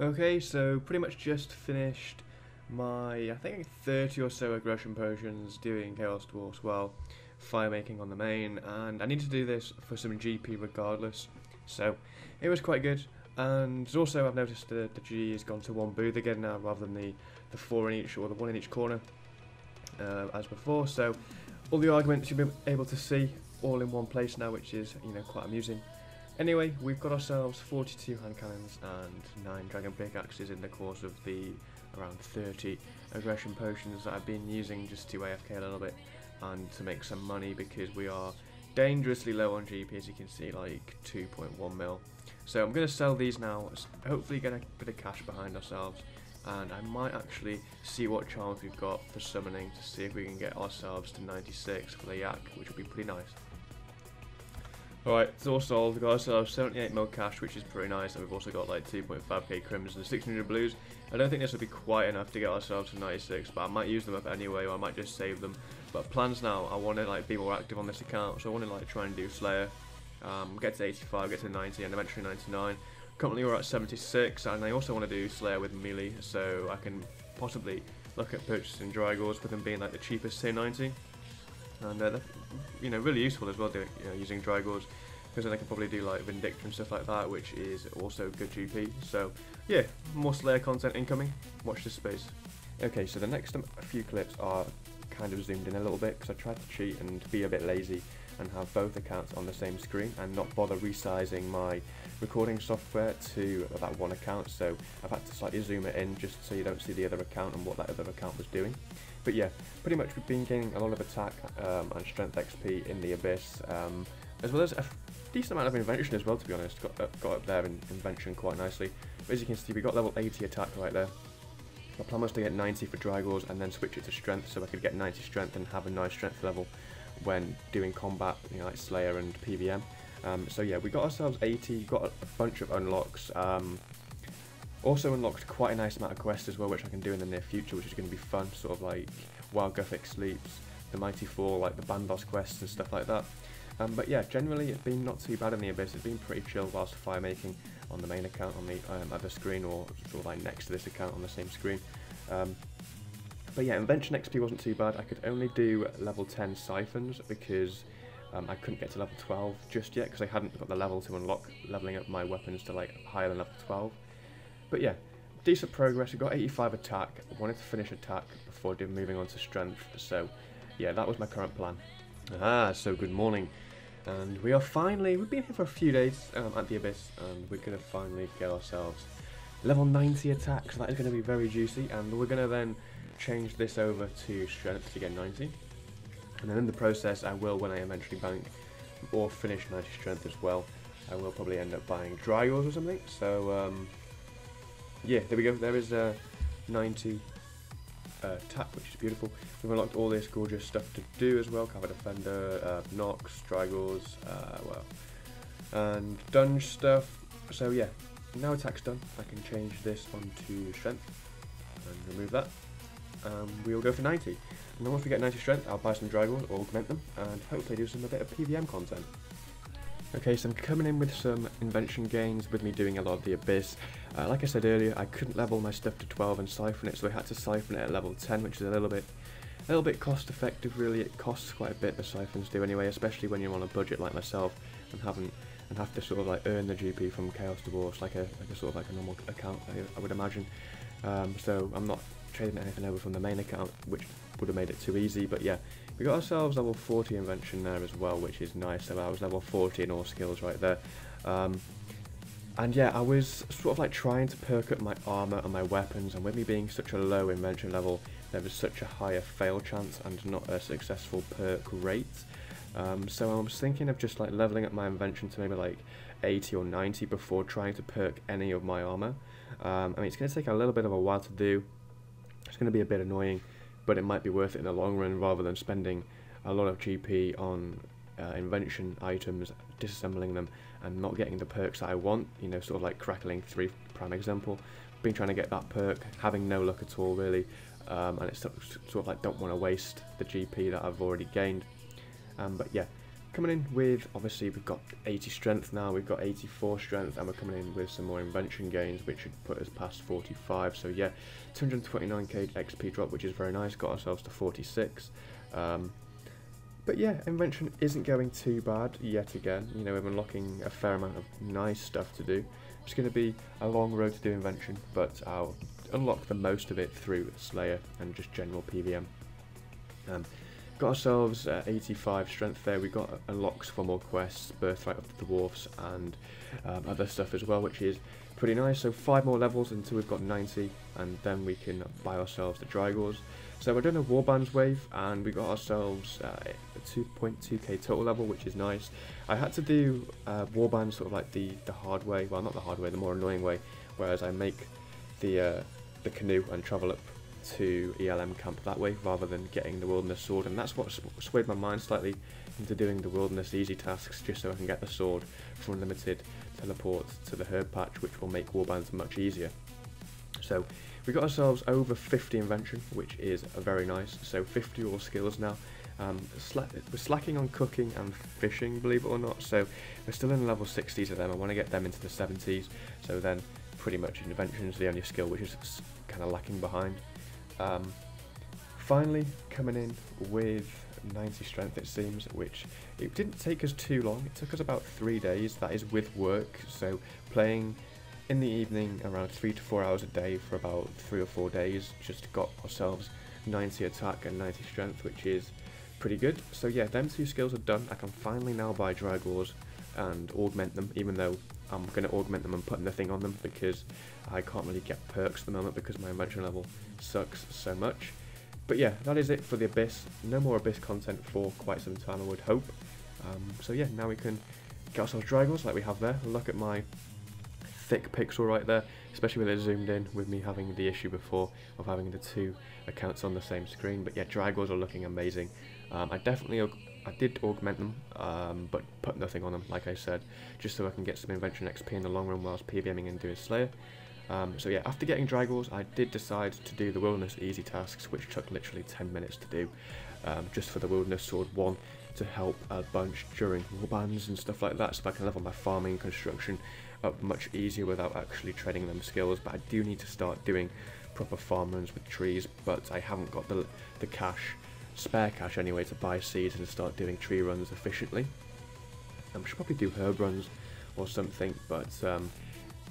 Okay, so pretty much just finished my, I think 30 or so aggression potions doing Chaos Dwarfs well, fire making on the main, and I need to do this for some GP regardless, so it was quite good. And also I've noticed that the G has gone to one booth again now rather than the 4 in each or the 1 in each corner as before, so all the arguments you'll be able to see all in one place now, which is, you know, quite amusing. Anyway, we've got ourselves 42 hand cannons and 9 dragon pickaxes in the course of the around 30 aggression potions that I've been using just to AFK a little bit and to make some money, because we are dangerously low on GP, as you can see, like 2.1 mil. So I'm going to sell these now, hopefully get a bit of cash behind ourselves, and I might actually see what charms we've got for summoning to see if we can get ourselves to 96 for the yak, which would be pretty nice. Alright, it's all sold. We've got ourselves 78 mil cash, which is pretty nice, and we've also got like 2.5k crims and 600 blues. I don't think this will be quite enough to get ourselves to 96, but I might use them up anyway, or I might just save them. But plans now, I want to like be more active on this account, so I want to like try and do Slayer, get to 85, get to 90, and eventually 99. Currently we're at 76, and I also want to do Slayer with melee, so I can possibly look at purchasing Drygores with them being like the cheapest tier 90. And they're, you know, really useful as well, using Drygores, because then I can probably do like Vindictor and stuff like that, which is also good GP. So yeah, more Slayer content incoming. Watch this space. Okay, so the next few clips are kind of zoomed in a little bit because I tried to cheat and be a bit lazy and have both accounts on the same screen and not bother resizing my recording software to that one account. So I've had to slightly zoom it in just so you don't see the other account and what that other account was doing. But yeah, pretty much we've been gaining a lot of attack and strength XP in the Abyss, as well as a decent amount of Invention as well, to be honest. Got up there in Invention quite nicely. But as you can see, we got level 80 attack right there. My plan was to get 90 for Drygores and then switch it to strength, so I could get 90 strength and have a nice strength level when doing combat, you know, like Slayer and PVM. So yeah, we got ourselves 80, got a bunch of unlocks. Also unlocked quite a nice amount of quests as well, which I can do in the near future, which is going to be fun, sort of like While Gothic Sleeps, the Mighty Four, like the Bandos quests and stuff like that. But yeah, generally it's been not too bad in the Abyss. It's been pretty chill whilst fire making on the main account on the other screen, or sort of like next to this account on the same screen. But yeah, Invention XP wasn't too bad. I could only do level 10 siphons because I couldn't get to level 12 just yet because I hadn't got the level to unlock leveling up my weapons to like higher than level 12. But yeah, decent progress. We got 85 attack. I wanted to finish attack before moving on to strength. So yeah, that was my current plan. So good morning. And we are finally, we've been here for a few days at the Abyss, and we're going to finally get ourselves level 90 attack, so that is going to be very juicy, and we're going to then change this over to strength to get 90. And then in the process, I will, when I eventually bank or finish 90 strength as well, I will probably end up buying Drygores or something. So yeah, there we go, there is 90 attack, which is beautiful. We've unlocked all this gorgeous stuff to do as well, Cover Defender, Nox, Drygores, well, and Dunge stuff. So yeah, now attack's done, I can change this onto strength and remove that. We'll go for 90, and then once we get 90 strength, I'll buy some Drygores, augment them, and hopefully do a bit of PVM content. Okay, so I'm coming in with some Invention gains with me doing a lot of the Abyss. Like I said earlier, I couldn't level my stuff to 12 and siphon it, so I had to siphon it at level 10, which is a little bit cost effective really. It costs quite a bit, the siphons do anyway, especially when you're on a budget like myself and have to sort of like earn the GP from Chaos Dwarfs like a sort of like a normal account, I would imagine. So I'm not trading anything over from the main account, which would have made it too easy. But yeah, we got ourselves level 40 Invention there as well, which is nice. So I was level 40 in all skills right there. And yeah, I was sort of like trying to perk up my armour and my weapons, and with me being such a low Invention level, there was such a higher fail chance and not a successful perk rate. So I was thinking of just like leveling up my Invention to maybe like 80 or 90 before trying to perk any of my armour. I mean, it's going to take a little bit of a while to do. It's going to be a bit annoying, but it might be worth it in the long run rather than spending a lot of GP on Invention items, disassembling them and not getting the perks that I want, you know, sort of like Crackling 3 prime example. Been trying to get that perk, having no luck at all really, and it's sort of like don't want to waste the GP that I've already gained. But yeah, coming in with, obviously we've got 80 strength now, we've got 84 strength, and we're coming in with some more invention gains, which should put us past 45. So yeah, 229k XP drop, which is very nice. Got ourselves to 46. But yeah, Invention isn't going too bad yet again. You know, we're unlocking a fair amount of nice stuff to do. It's going to be a long road to do Invention, but I'll unlock the most of it through Slayer and just general PVM. Got ourselves 85 strength there. We got unlocks for more quests, Birthright of the Dwarfs, and other stuff as well, which is pretty nice. So 5 more levels until we've got 90, and then we can buy ourselves the Drygores. So we're doing a Warbands wave, and we got ourselves a 2.2k total level, which is nice. I had to do Warbands sort of like the hard way, well, not the hard way, the more annoying way, whereas I make the canoe and travel up to ELM camp that way rather than getting the wilderness sword, and that's what swayed my mind slightly into doing the wilderness easy tasks, just so I can get the sword for unlimited teleport to the herb patch, which will make warbands much easier. So we got ourselves over 50 invention, which is very nice. So 50 all skills now. We're slacking on cooking and fishing, believe it or not, so we're still in level 60s of them. I want to get them into the 70s, so then pretty much invention is the only skill which is kind of lacking behind. Finally coming in with 90 strength, it seems, which it didn't take us too long. It took us about 3 days, that is with work, so playing in the evening around 3 to 4 hours a day for about 3 or 4 days, just got ourselves 90 attack and 90 strength, which is pretty good. So yeah, them 2 skills are done. I can finally now buy Drygores and augment them, even though I'm going to augment them and put nothing on them because I can't really get perks at the moment because my invention level sucks so much. But yeah, that is it for the Abyss. No more Abyss content for quite some time, I would hope. So yeah, now we can get ourselves Drygores like we have there. Look at my thick pixel right there, especially with it zoomed in, with me having the issue before of having the 2 accounts on the same screen. But yeah, Drygores are looking amazing. I did augment them, but put nothing on them, like I said, just so I can get some invention XP in the long run whilst PVMing and doing Slayer. So yeah, after getting Drygores, I did decide to do the Wilderness Easy tasks, which took literally 10 minutes to do, just for the Wilderness Sword 1 to help a bunch during warbands and stuff like that, so I can level my farming and construction up much easier without actually treading them skills. But I do need to start doing proper farm runs with trees, but I haven't got the cash, spare cash anyway, to buy seeds and start doing tree runs efficiently. I should probably do herb runs or something, but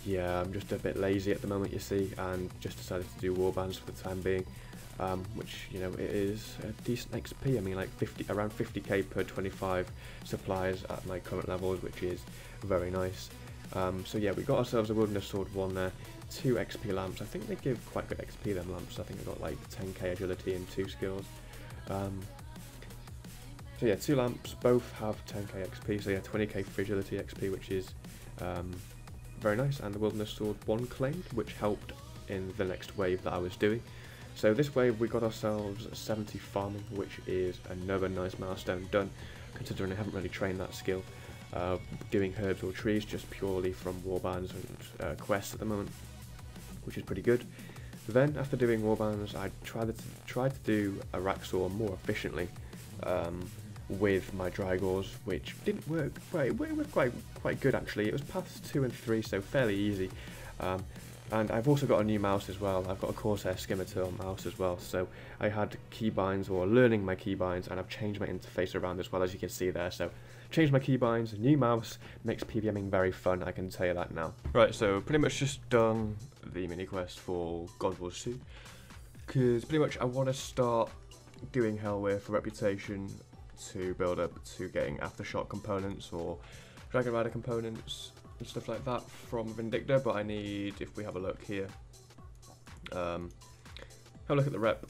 yeah, I'm just a bit lazy at the moment, you see, and just decided to do warbands for the time being, which, you know, it is a decent XP. I mean, like around 50k per 25 supplies at my current levels, which is very nice. So yeah, we got ourselves a Wilderness Sword 1 there, 2 XP lamps. I think they give quite good XP, them lamps. I think I got like 10k agility and 2 skills. So yeah, 2 lamps, both have 10k XP, so yeah, 20k fragility XP, which is very nice. And the Wilderness Sword 1 claimed, which helped in the next wave that I was doing. So this wave we got ourselves 70 farming, which is another nice milestone done, considering I haven't really trained that skill, doing herbs or trees just purely from warbands and quests at the moment, which is pretty good. Then after doing warbands, I tried to do a Raxor more efficiently with my Drygores, which didn't work. It worked quite good actually. It was paths 2 and 3, so fairly easy. And I've also got a new mouse as well. I've got a Corsair Scimitar mouse as well. So I had keybinds, or learning my keybinds, and I've changed my interface around as well, as you can see there. So changed my keybinds, new mouse, makes PVMing very fun, I can tell you that now. Right, so pretty much just done the mini quest for God Wars 2, because pretty much I want to start doing Helwyr for reputation to build up to getting Aftershock components or Dragon Rider components and stuff like that from Vindicta. But I need, if we have a look here, have a look at the rep.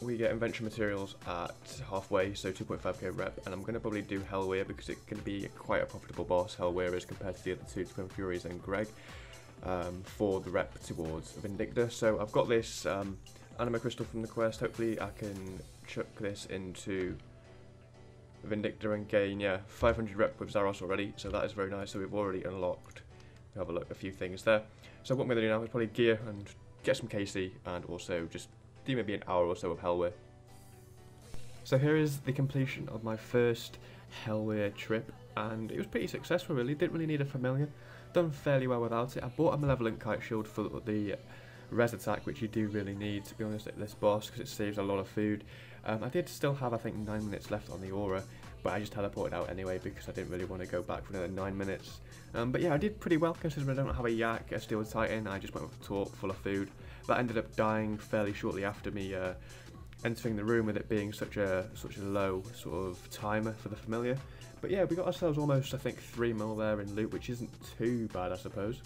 We get invention materials at halfway, so 2.5k rep, and I'm going to probably do Helwyr because it's going to be quite a profitable boss, Helwyr is, compared to the other 2, Twin Furies and Greg, for the rep towards Vindicta. So I've got this Anima Crystal from the quest. Hopefully I can chuck this into Vindicta and gain, yeah, 500 rep with Zaros already, so that is very nice. So we've already unlocked, have a look, a few things there. So what I'm going to do now is probably gear and get some KC, and also just do maybe an hour or so of Helwyr. So here is the completion of my first Helwyr trip, and it was pretty successful really. Didn't really need a familiar, done fairly well without it. I bought a malevolent kite shield for the res attack, which you do really need, to be honest, at this boss, because it saves a lot of food. I did still have, I think, 9 minutes left on the aura, but I just teleported out anyway because I didn't really want to go back for another 9 minutes. But yeah, I did pretty well considering I don't have a yak, a steel titan. I just went with a torp full of food. That ended up dying fairly shortly after me entering the room, with it being such a low sort of timer for the familiar. But yeah, we got ourselves almost, I think, 3 mil there in loot, which isn't too bad, I suppose.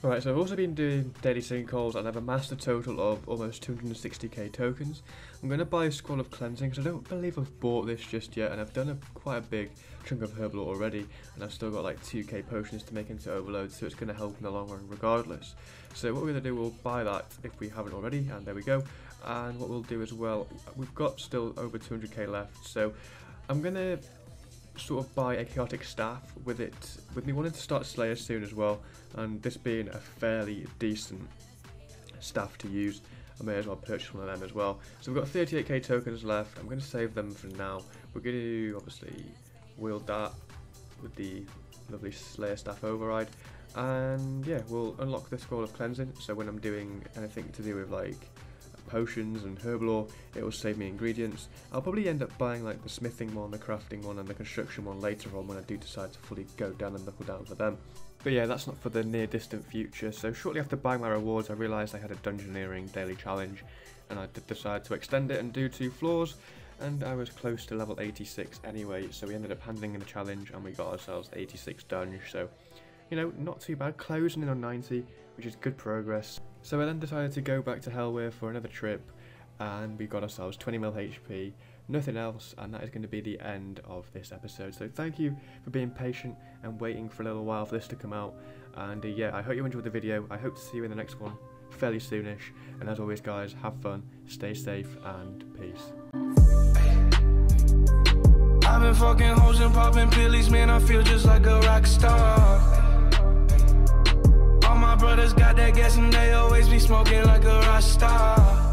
Alright, so I've also been doing daily sinkholes, and I've amassed a total of almost 260k tokens. I'm going to buy a Scroll of Cleansing, because I don't believe I've bought this just yet, and I've done quite a big chunk of Herblore already, and I've still got like 2k potions to make into Overload, so it's going to help in the long run regardless. So what we're going to do, we'll buy that if we haven't already, and there we go. And what we'll do as well, we've got still over 200k left, so I'm going to sort of buy a chaotic staff with me wanting to start Slayer soon as well, and this being a fairly decent staff to use, I may as well purchase one of them as well. So we've got 38k tokens left. I'm going to save them for now. We're going to obviously wield that with the lovely Slayer staff override, and yeah, we'll unlock the Scroll of Cleansing, so when I'm doing anything to do with like potions and herblore, it will save me ingredients. I'll probably end up buying like the smithing one, the crafting one, and the construction one later on when I do decide to fully go down and knuckle down for them. But yeah, that's not for the near distant future. So shortly after buying my rewards, I realised I had a Dungeoneering daily challenge, and I did decide to extend it and do 2 floors, and I was close to level 86 anyway, so we ended up handling in the challenge and we got ourselves 86 dunge, so you know, not too bad, closing in on 90, which is good progress. So I then decided to go back to Helwyr for another trip, and we got ourselves 20 mil HP, nothing else, and that is going to be the end of this episode. So thank you for being patient and waiting for a little while for this to come out, and yeah, I hope you enjoyed the video. I hope to see you in the next one fairly soonish, and as always guys, have fun, stay safe, and peace. I've been fucking hoes and popping pillies, man, I feel just like a rock star. My brothers got that gas and they always be smoking like a Rockstar.